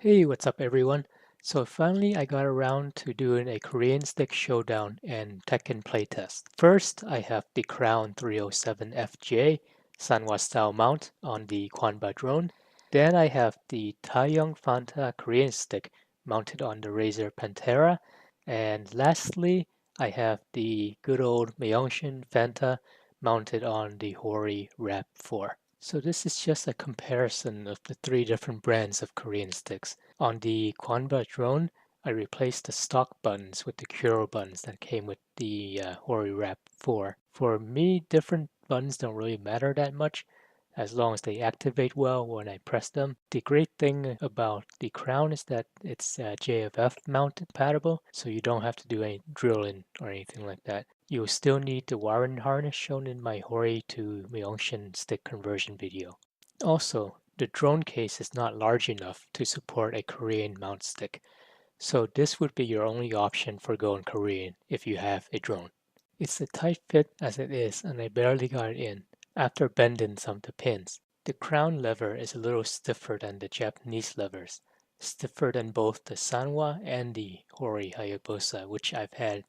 Hey, what's up everyone? So finally I got around to doing a Korean stick showdown and Tekken playtest. First, I have the Crown 307 FJ Sanwa style mount on the Kwanba drone. Then I have the Taeyoung Fanta Korean stick mounted on the Razer Pantera. And lastly, I have the good old Myoungshin Fanta mounted on the Hori Rap 4. So this is just a comparison of the three different brands of Korean sticks. On the Kwanba drone, I replaced the stock buttons with the Kuro buttons that came with the Hori Wrap 4. For me, different buttons don't really matter that much as long as they activate well when I press them. The great thing about the crown is that it's JFF mount compatible, so you don't have to do any drilling or anything like that. You'll still need the wiring harness shown in my Hori to Myoungshin stick conversion video. Also, the drone case is not large enough to support a Korean mount stick, so this would be your only option for going Korean if you have a drone. It's a tight fit as it is, and I barely got it in after bending some of the pins. The crown lever is a little stiffer than the Japanese levers, stiffer than both the Sanwa and the Hori Hayabusa, which I've had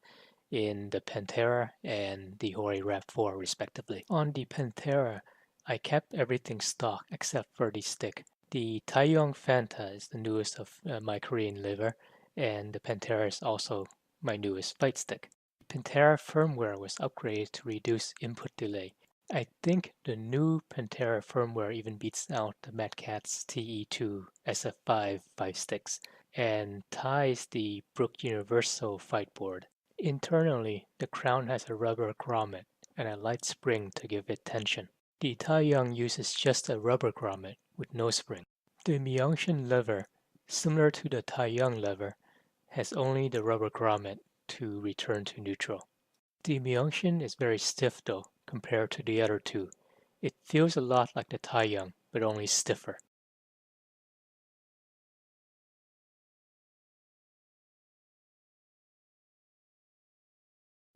in the Pantera and the Hori Rap 4 respectively. On the Pantera, I kept everything stock except for the stick. The Taeyoung Fanta is the newest of my Korean liver, and the Pantera is also my newest fight stick. Pantera firmware was upgraded to reduce input delay. I think the new Pantera firmware even beats out the Mad Catz TE2 SF5 fight sticks and ties the Brook Universal fight board. Internally, the crown has a rubber grommet and a light spring to give it tension. The Taeyoung uses just a rubber grommet with no spring. The Myoungshin lever, similar to the Taeyoung lever, has only the rubber grommet to return to neutral. The Myoungshin is very stiff though, compared to the other two. It feels a lot like the Taeyoung, but only stiffer.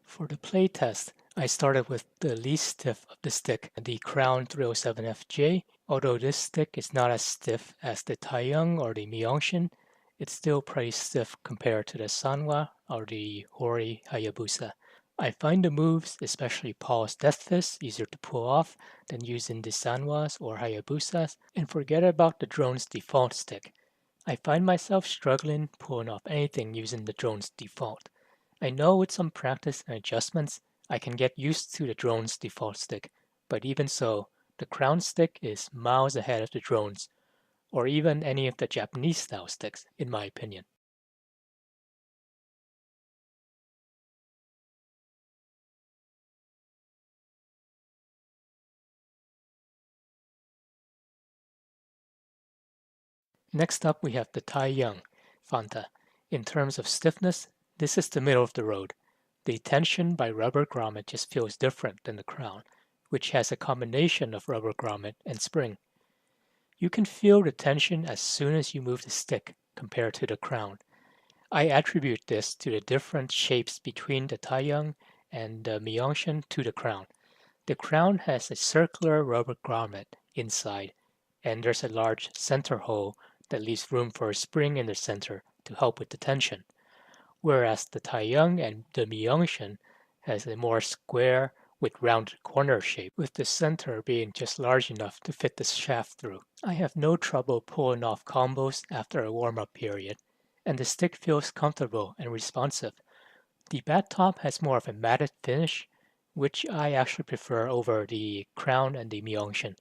For the playtest, I started with the least stiff of the stick, the Crown 307FJ. Although this stick is not as stiff as the Taeyoung or the Myoungshin, it's still pretty stiff compared to the Sanwa or the Hori Hayabusa. I find the moves, especially Paul's Death Fist, easier to pull off than using the Sanwas or Hayabusas, and forget about the drone's default stick. I find myself struggling pulling off anything using the drone's default. I know with some practice and adjustments, I can get used to the drone's default stick, but even so, the crown stick is miles ahead of the drones, or even any of the Japanese style sticks, in my opinion. Next up, we have the Taeyoung Fanta. In terms of stiffness, this is the middle of the road. The tension by rubber grommet just feels different than the crown, which has a combination of rubber grommet and spring. You can feel the tension as soon as you move the stick compared to the crown. I attribute this to the different shapes between the Taeyoung and the Myoungshin to the crown. The crown has a circular rubber grommet inside, and there's a large center hole that leaves room for a spring in the center to help with the tension, whereas the Taeyoung and the Myoungshin has a more square with rounded corner shape, with the center being just large enough to fit the shaft through. I have no trouble pulling off combos after a warm-up period, and the stick feels comfortable and responsive. The bat top has more of a matted finish, which I actually prefer over the crown and the Myoungshin.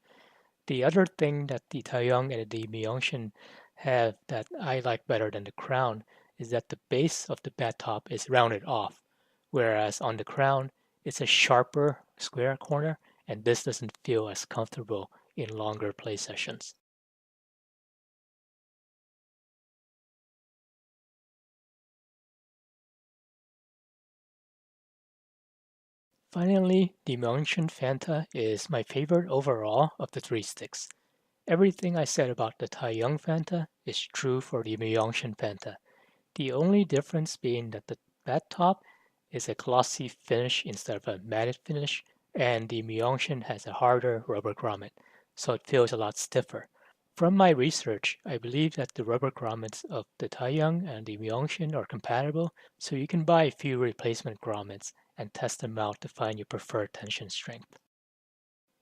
The other thing that the Taeyong and the Myoungshin have that I like better than the crown is that the base of the bat top is rounded off, whereas on the crown it's a sharper square corner, and this doesn't feel as comfortable in longer play sessions. Finally, the Myoungshin Fanta is my favorite overall of the three sticks. Everything I said about the Taeyoung Fanta is true for the Myoungshin Fanta. The only difference being that the bat top is a glossy finish instead of a matted finish, and the Myoungshin has a harder rubber grommet, so it feels a lot stiffer. From my research, I believe that the rubber grommets of the Taeyoung and the Myoungshin are compatible, so you can buy a few replacement grommets and test them out to find your preferred tension strength.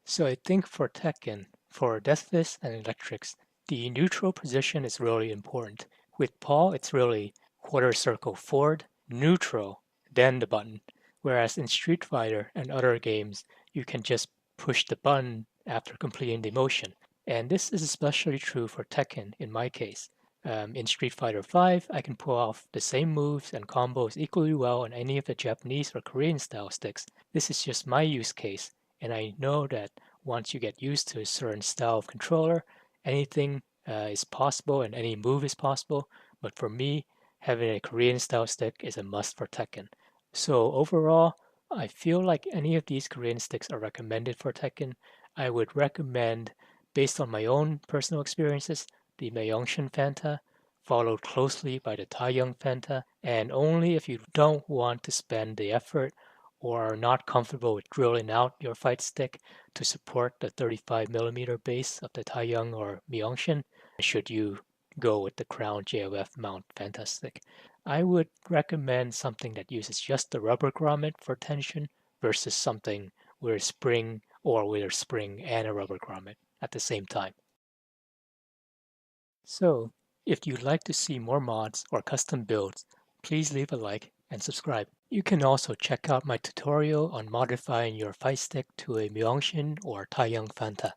So I think for Tekken, for deathless and electrics, the neutral position is really important. With Paul, it's really quarter circle forward, neutral, then the button. Whereas in Street Fighter and other games, you can just push the button after completing the motion. And this is especially true for Tekken in my case. In Street Fighter 5, I can pull off the same moves and combos equally well on any of the Japanese or Korean style sticks. This is just my use case, and I know that once you get used to a certain style of controller, anything is possible and any move is possible. But for me, having a Korean style stick is a must for Tekken. So overall, I feel like any of these Korean sticks are recommended for Tekken. I would recommend, based on my own personal experiences, the Myoungshin Fanta, followed closely by the Taeyoung Fanta, and only if you don't want to spend the effort or are not comfortable with drilling out your fight stick to support the 35mm base of the Taeyoung or Myoungshin, should you go with the Crown JOF mount Fanta stick. I would recommend something that uses just the rubber grommet for tension versus something with a spring or with a spring and a rubber grommet at the same time. So, if you'd like to see more mods or custom builds, please leave a like and subscribe. You can also check out my tutorial on modifying your fight stick to a Myoungshin or Taeyoung Fanta.